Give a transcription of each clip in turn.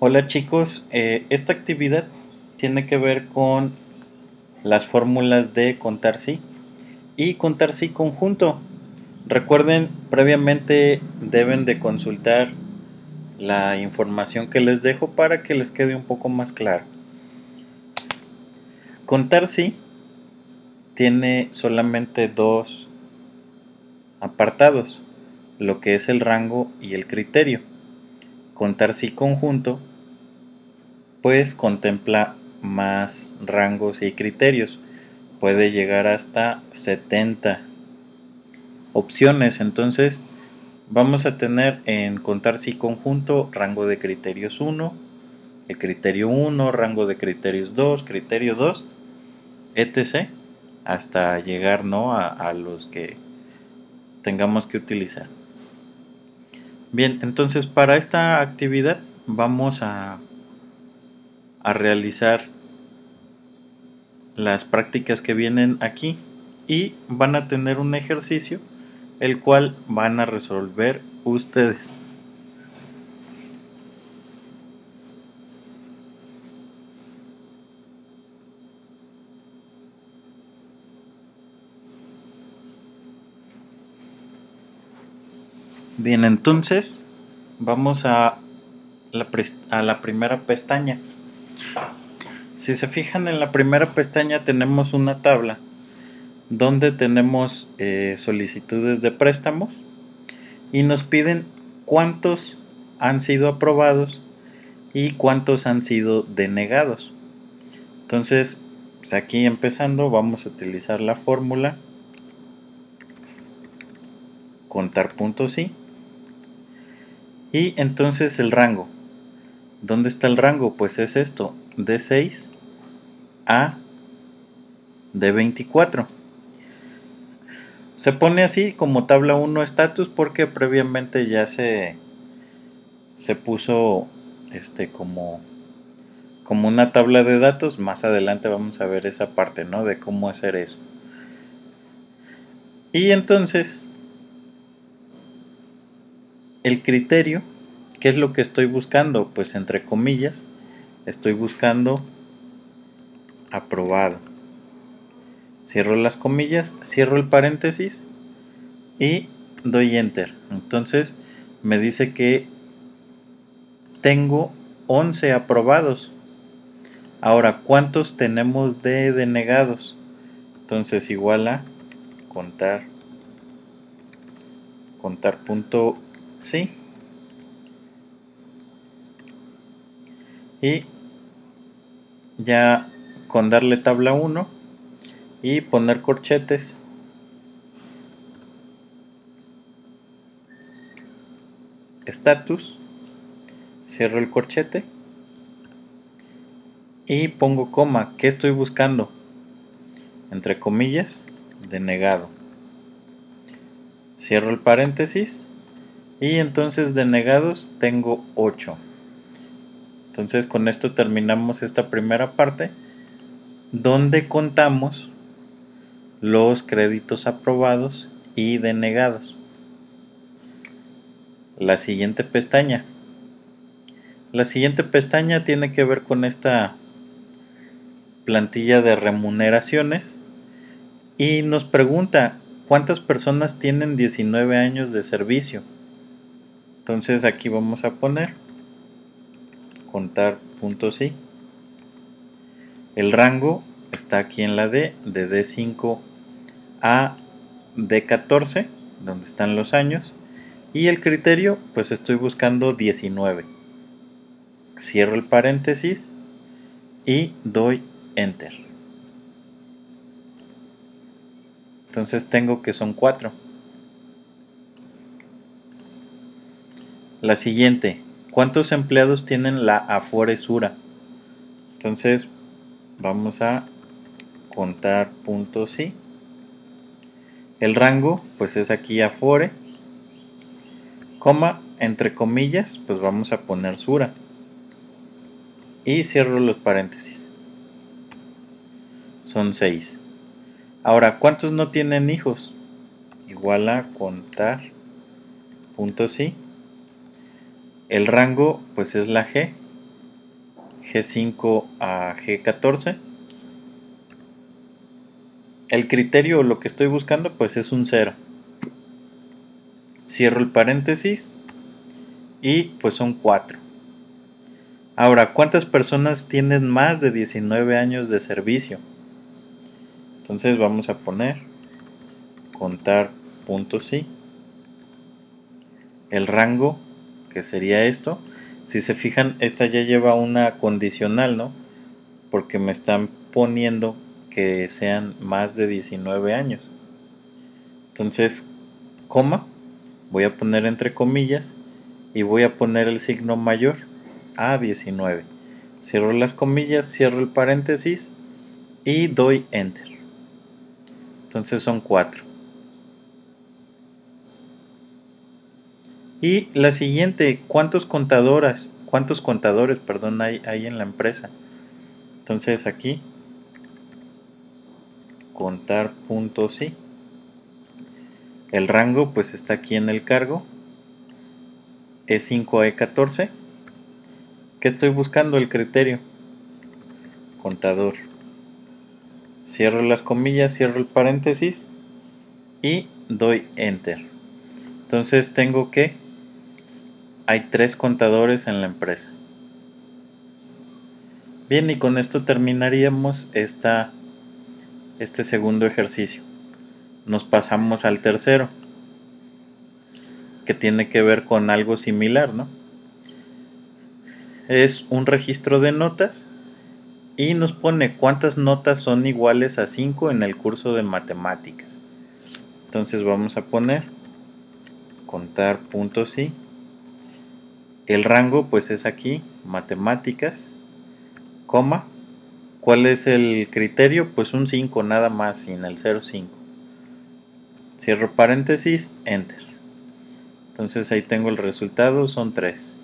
Hola chicos, esta actividad tiene que ver con las fórmulas de contar sí y contar sí conjunto. Recuerden, previamente deben de consultar la información que les dejo para que les quede un poco más claro. Contar sí tiene solamente dos apartados, lo que es el rango y el criterio. Contar sí conjunto pues contempla más rangos y criterios. Puede llegar hasta 70 opciones. Entonces vamos a tener en contar sí conjunto rango de criterios 1, el criterio 1, rango de criterios 2, criterio 2, etc. Hasta llegar, ¿no?, a los que tengamos que utilizar. Bien, entonces para esta actividad vamos a realizar las prácticas que vienen aquí y van a tener un ejercicio el cual van a resolver ustedes. Bien, entonces vamos a la primera pestaña. Si se fijan, en la primera pestaña tenemos una tabla donde tenemos solicitudes de préstamos y nos piden cuántos han sido aprobados y cuántos han sido denegados. Entonces, pues aquí empezando vamos a utilizar la fórmula contar puntos sí. Y entonces el rango. ¿Dónde está el rango? Pues es esto, de 6 a de 24. Se pone así como tabla 1 estatus porque previamente ya se puso como una tabla de datos. Más adelante vamos a ver esa parte, ¿no?, de cómo hacer eso. Y entonces el criterio, ¿qué es lo que estoy buscando? Pues entre comillas estoy buscando aprobado. Cierro las comillas, cierro el paréntesis y doy enter. Entonces me dice que tengo 11 aprobados. Ahora, ¿cuántos tenemos de denegados? Entonces igual a contar punto sí y ya con darle tabla 1 y poner corchetes status, cierro el corchete y pongo coma. ¿Qué estoy buscando? Entre comillas, denegado. Cierro el paréntesis y entonces denegados tengo 8. Entonces con esto terminamos esta primera parte donde contamos los créditos aprobados y denegados. La siguiente pestaña. La siguiente pestaña tiene que ver con esta plantilla de remuneraciones y nos pregunta cuántas personas tienen 19 años de servicio. Entonces aquí vamos a poner contar puntos sí. El rango está aquí en la D, de D5 a D14, donde están los años. Y el criterio, pues estoy buscando 19. Cierro el paréntesis y doy enter. Entonces tengo que son 4. La siguiente, ¿cuántos empleados tienen la Afore Sura? Entonces vamos a contar puntos sí. El rango, pues es aquí Afore, coma, entre comillas, pues vamos a poner Sura. Y cierro los paréntesis. Son 6. Ahora, ¿cuántos no tienen hijos? Igual a contar puntos sí. El rango, pues es la G, G5 a G14. El criterio o lo que estoy buscando pues es un 0. Cierro el paréntesis y pues son 4. Ahora, ¿cuántas personas tienen más de 19 años de servicio? Entonces vamos a poner contar puntos y el rango, que sería esto. Si se fijan, esta ya lleva una condicional, ¿no? Porque me están poniendo que sean más de 19 años. Entonces, coma, voy a poner entre comillas y voy a poner el signo mayor a 19. Cierro las comillas, cierro el paréntesis y doy enter. Entonces son 4. Y la siguiente, ¿cuántos contadores, hay en la empresa? Entonces aquí contar puntos y el rango pues está aquí en el cargo, E5 a E14. ¿Qué estoy buscando? El criterio contador. Cierro las comillas, cierro el paréntesis y doy enter. Entonces tengo que hay 3 contadores en la empresa. Bien, y con esto terminaríamos este segundo ejercicio. Nos pasamos al tercero, que tiene que ver con algo similar, ¿no? Es un registro de notas y nos pone cuántas notas son iguales a 5 en el curso de matemáticas. Entonces vamos a poner contar puntos y el rango pues es aquí, matemáticas, coma. ¿Cuál es el criterio? Pues un 5 nada más, sin el 0,5. Cierro paréntesis, enter. Entonces ahí tengo el resultado, son 3.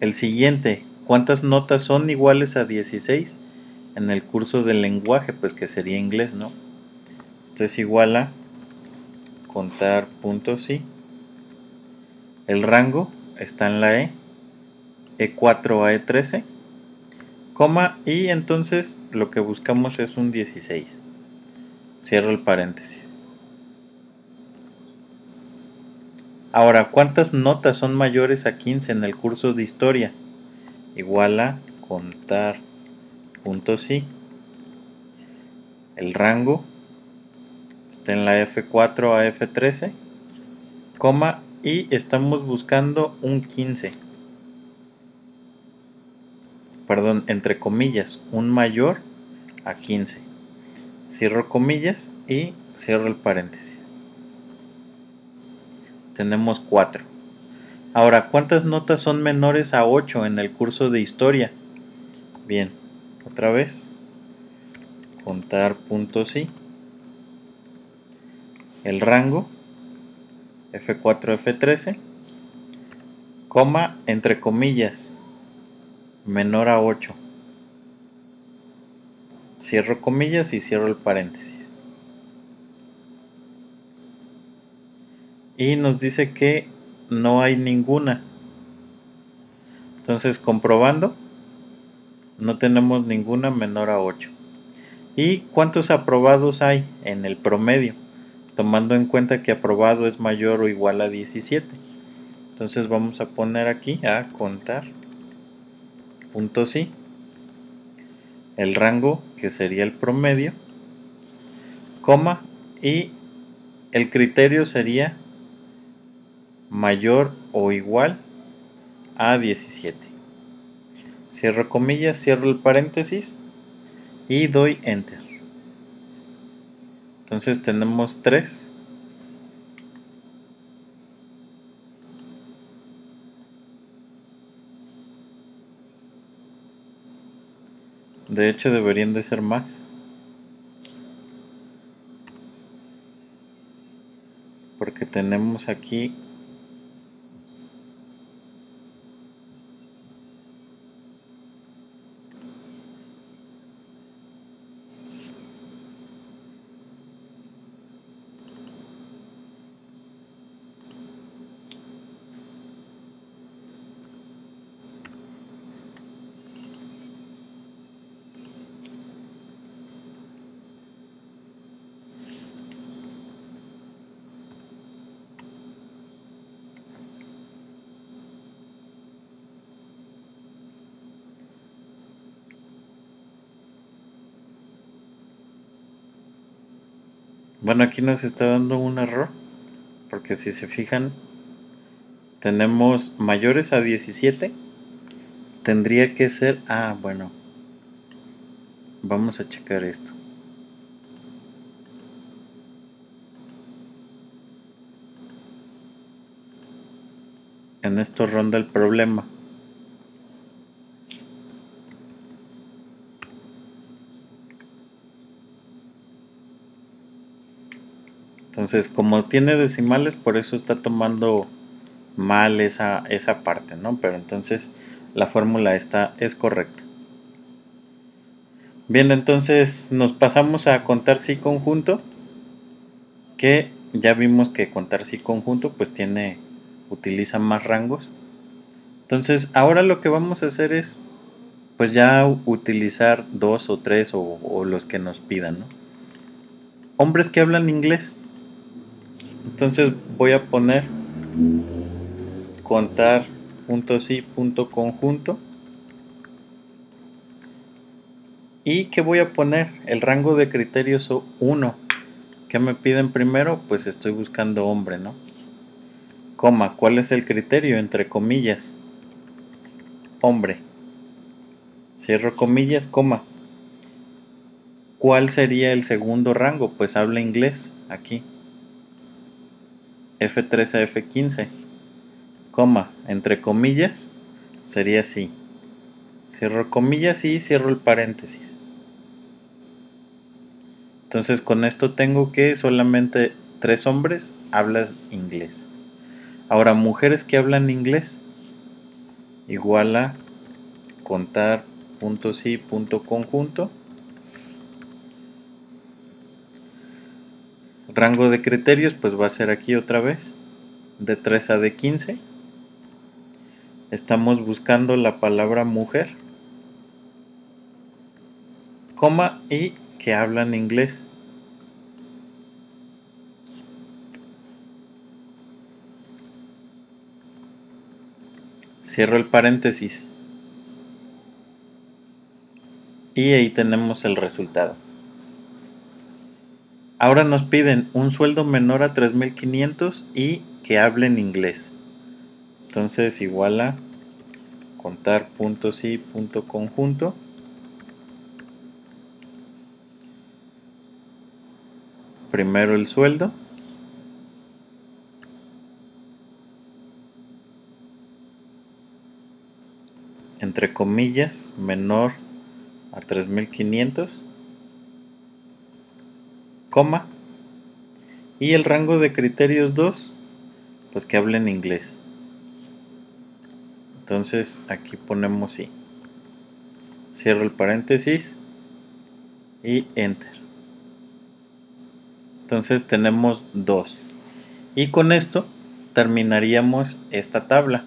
El siguiente, ¿cuántas notas son iguales a 16 en el curso del lenguaje? Pues que sería inglés, ¿no? Esto es igual a contar puntos y el rango está en la E4 a E13, coma, y entonces lo que buscamos es un 16. Cierro el paréntesis. Ahora, ¿cuántas notas son mayores a 15 en el curso de historia? Igual a contar puntos y el rango está en la F4 a F13, coma, y estamos buscando un 15. Perdón, entre comillas, un mayor a 15. Cierro comillas y cierro el paréntesis. Tenemos 4. Ahora, ¿cuántas notas son menores a 8 en el curso de historia? Bien, otra vez, contar puntos y el rango F4 F13, coma, entre comillas, menor a 8. Cierro comillas y cierro el paréntesis. Y nos dice que no hay ninguna. Entonces, comprobando, no tenemos ninguna menor a 8. ¿Y cuántos aprobados hay en el promedio? Tomando en cuenta que aprobado es mayor o igual a 17. Entonces vamos a poner aquí a contar puntos y el rango, que sería el promedio, coma, y el criterio sería mayor o igual a 17. Cierro comillas, cierro el paréntesis y doy enter. Entonces tenemos 3. De hecho deberían de ser más, porque tenemos aquí Bueno, aquí nos está dando un error, porque si se fijan, tenemos mayores a 17. Tendría que ser... Ah, bueno. Vamos a checar esto. En esto ronda el problema. Entonces, como tiene decimales, por eso está tomando mal esa parte, ¿no? Pero entonces la fórmula esta es correcta. Bien, entonces nos pasamos a contar sí conjunto, que ya vimos que contar sí conjunto pues utiliza más rangos. Entonces ahora lo que vamos a hacer es pues ya utilizar 2 o 3 o los que nos pidan, ¿no? Hombres que hablan inglés. Entonces voy a poner contar punto sí punto conjunto. ¿Y qué voy a poner? El rango de criterios 1. ¿Qué me piden primero? Pues estoy buscando hombre, ¿no? Coma, ¿cuál es el criterio? Entre comillas. Hombre. Cierro comillas, coma. ¿Cuál sería el segundo rango? Pues habla inglés, aquí. F3 a F15. Coma, entre comillas, sería así. Cierro comillas y cierro el paréntesis. Entonces con esto tengo que solamente 3 hombres hablan inglés. Ahora, mujeres que hablan inglés, igual a contar punto sí punto conjunto. Rango de criterios pues va a ser aquí otra vez, de 3 a de 15. Estamos buscando la palabra mujer, coma, y que hablan inglés. Cierro el paréntesis. Y ahí tenemos el resultado. Ahora nos piden un sueldo menor a 3.500 y que hablen inglés. Entonces igual a contar punto sí punto conjunto. Primero el sueldo. Entre comillas, menor a 3.500, coma, y el rango de criterios 2, pues que hablen inglés. Entonces aquí ponemos sí. Cierro el paréntesis y enter. Entonces tenemos 2. Y con esto terminaríamos esta tabla.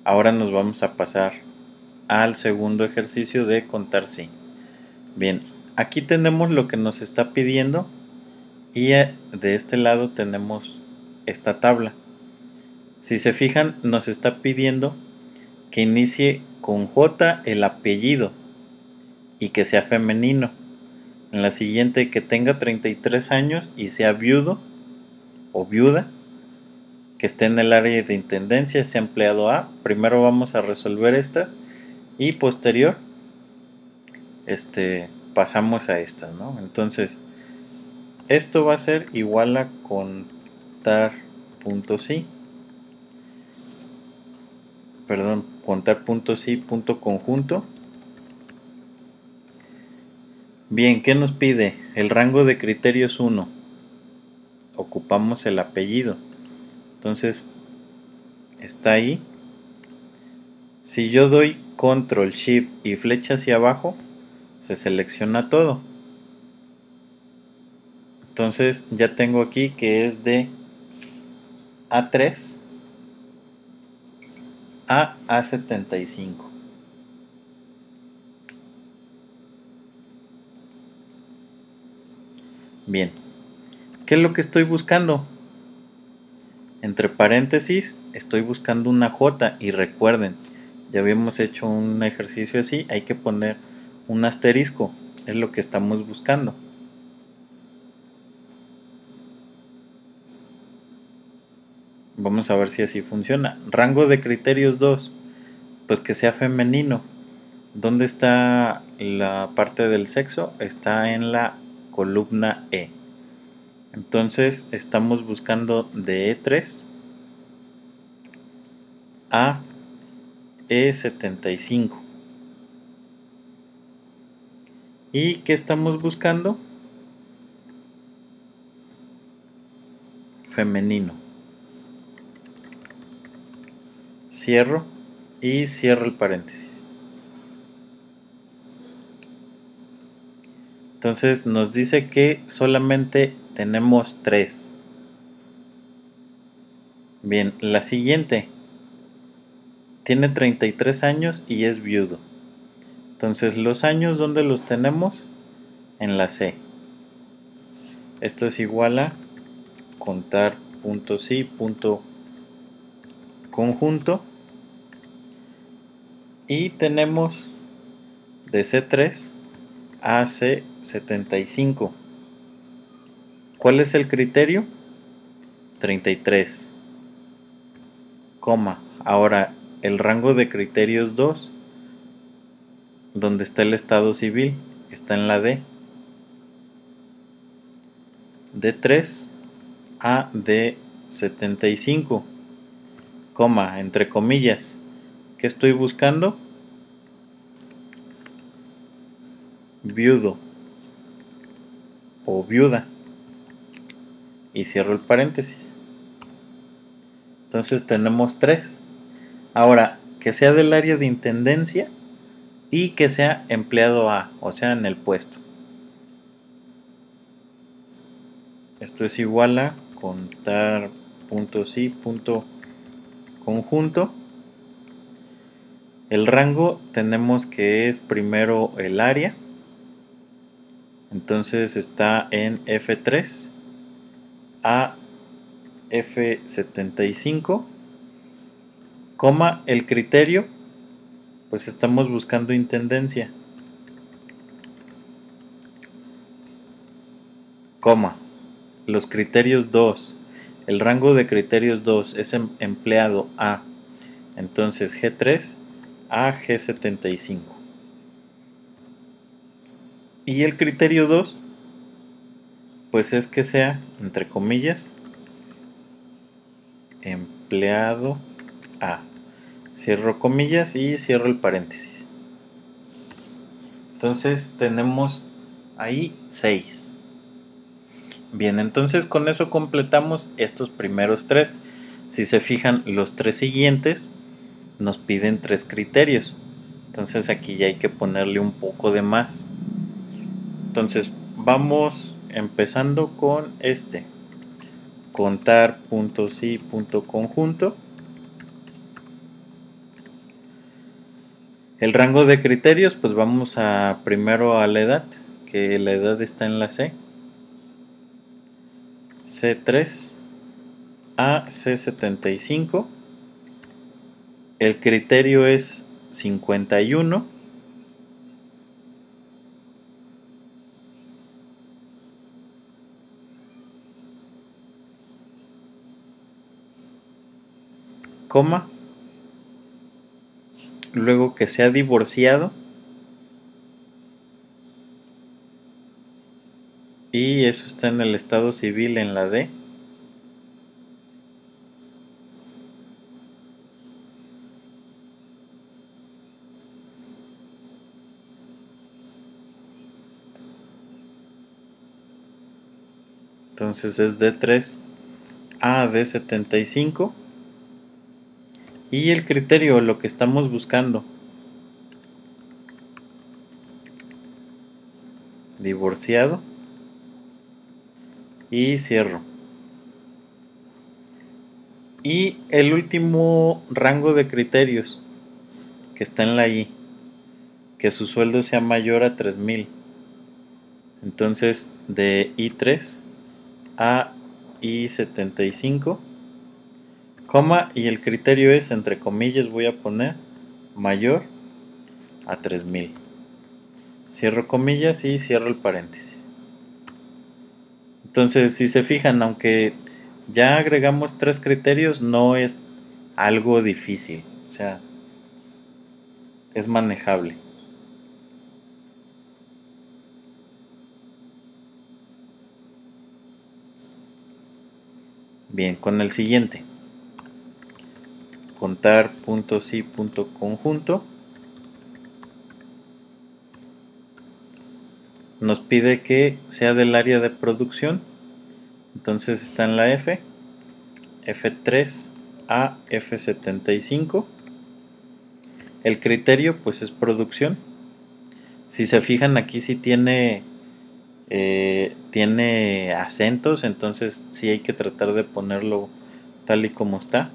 Ahora nos vamos a pasar al segundo ejercicio de contar sí. Bien, aquí tenemos lo que nos está pidiendo y de este lado tenemos esta tabla. Si se fijan, nos está pidiendo que inicie con J el apellido y que sea femenino. En la siguiente, que tenga 33 años y sea viudo o viuda, que esté en el área de intendencia, sea empleado A. Primero vamos a resolver estas y posterior pasamos a estas, ¿no? Entonces esto va a ser igual a contar punto sí, perdón, contar punto sí punto conjunto. Bien, ¿qué nos pide? El rango de criterios 1. Ocupamos el apellido. Entonces, está ahí. Si yo doy control, shift y flecha hacia abajo, se selecciona todo. Entonces, ya tengo aquí que es de A3 a A75. Bien, ¿qué es lo que estoy buscando? Entre paréntesis estoy buscando una J y recuerden, ya habíamos hecho un ejercicio así, hay que poner un asterisco, es lo que estamos buscando. Vamos a ver si así funciona. Rango de criterios 2, pues que sea femenino. ¿Dónde está la parte del sexo? Está en la columna E. Entonces estamos buscando de E3 a E75. ¿Y qué estamos buscando? Femenino. Cierro y cierro el paréntesis. Entonces nos dice que solamente tenemos 3. Bien, la siguiente. Tiene 33 años y es viudo. Entonces los años, ¿dónde los tenemos? En la C. Esto es igual a contar puntos y punto conjunto. Y tenemos de C3 a C75. ¿Cuál es el criterio? 33, coma. Ahora, el rango de criterios 2, donde está el estado civil, está en la D. D3 a D75, coma, entre comillas. ¿Qué estoy buscando? Viudo o viuda. Y cierro el paréntesis. Entonces tenemos 3. Ahora, que sea del área de intendencia y que sea empleado A, o sea, en el puesto. Esto es igual a contar puntos y punto conjunto. El rango tenemos que es primero el área. Entonces está en F3 a F75, coma, el criterio, pues estamos buscando intendencia, coma, los criterios 2, el rango de criterios 2 es empleado A, entonces G3 a G75. Y el criterio 2, pues es que sea, entre comillas, empleado A. Cierro comillas y cierro el paréntesis. Entonces tenemos ahí 6. Bien, entonces con eso completamos estos primeros 3. Si se fijan, los 3 siguientes nos piden 3 criterios. Entonces aquí ya hay que ponerle un poco de más. Entonces vamos empezando con este. Contar puntos y punto conjunto. El rango de criterios, pues vamos a primero a la edad, que la edad está en la C. C3 a C75. El criterio es 51. Coma. Luego que sea divorciado. Y eso está en el estado civil en la D. Entonces es D3 a D75. Y el criterio, lo que estamos buscando. Divorciado. Y cierro. Y el último rango de criterios, que está en la I, que su sueldo sea mayor a 3,000. Entonces de I3 a I75, coma, y el criterio es, entre comillas voy a poner, mayor a 3,000. Cierro comillas y cierro el paréntesis. Entonces, si se fijan, aunque ya agregamos 3 criterios, no es algo difícil, o sea, es manejable. Bien, con el siguiente, contar puntos y punto conjunto, nos pide que sea del área de producción, entonces está en la F, F3 a F75. El criterio pues es producción. Si se fijan aquí sí tiene acentos, entonces sí hay que tratar de ponerlo tal y como está.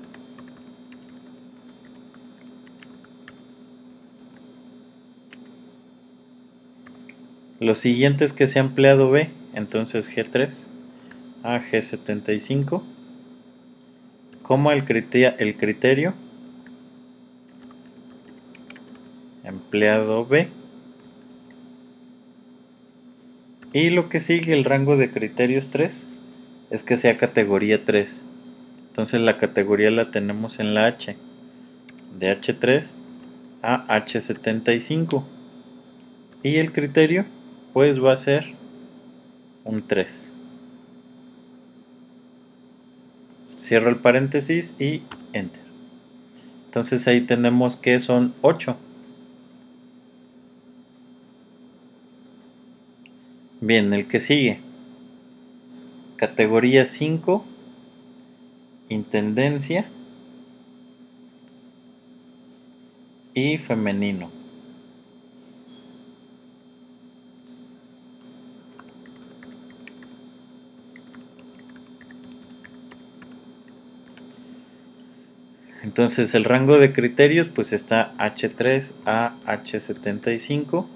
Lo siguiente es que sea empleado B, entonces G3 a G75, como el criterio empleado B. Y lo que sigue, el rango de criterios 3, es que sea categoría 3. Entonces la categoría la tenemos en la H, de H3 a H75. Y el criterio pues va a ser un 3. Cierro el paréntesis y enter. Entonces ahí tenemos que son 8. Bien, el que sigue. Categoría 5, intendencia y femenino. Entonces el rango de criterios pues está H3 a H75.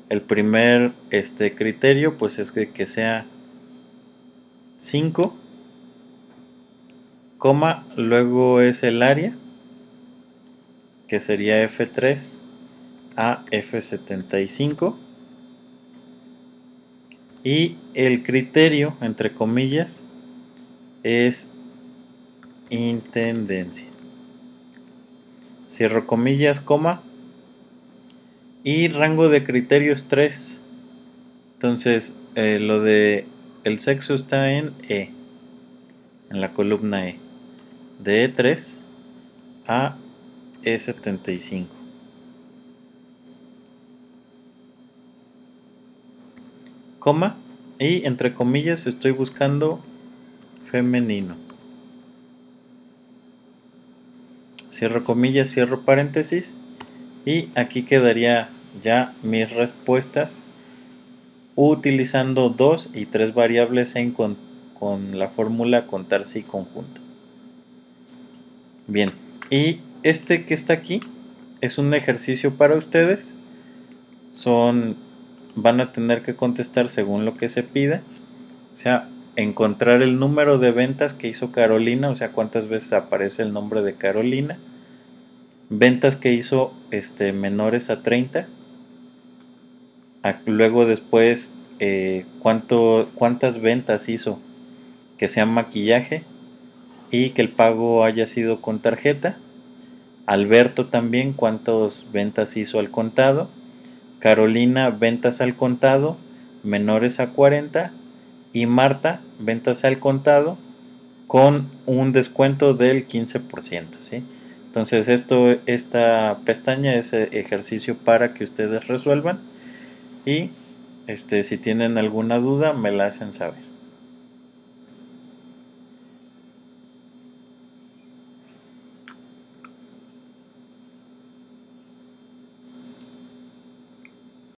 El primer criterio pues es que sea 5, coma, luego es el área, que sería F3 a F75, y el criterio, entre comillas, es intendencia. Cierro comillas, coma, y rango de criterios 3. Entonces lo de el sexo está en E, en la columna E, de E3 a E75. Coma, y entre comillas estoy buscando femenino. Cierro comillas, cierro paréntesis, y aquí quedaría ya mis respuestas utilizando 2 y 3 variables con la fórmula contar si conjunto. Bien, y que está aquí es un ejercicio para ustedes. Van a tener que contestar según lo que se pida, o sea, encontrar el número de ventas que hizo Carolina, o sea, cuántas veces aparece el nombre de Carolina, ventas que hizo menores a 30, luego después cuántas ventas hizo que sea maquillaje y que el pago haya sido con tarjeta. Alberto también cuántas ventas hizo al contado. Carolina ventas al contado menores a 40, y Marta ventas al contado con un descuento del 15%, ¿sí? Entonces esta pestaña es ejercicio para que ustedes resuelvan, y si tienen alguna duda me la hacen saber.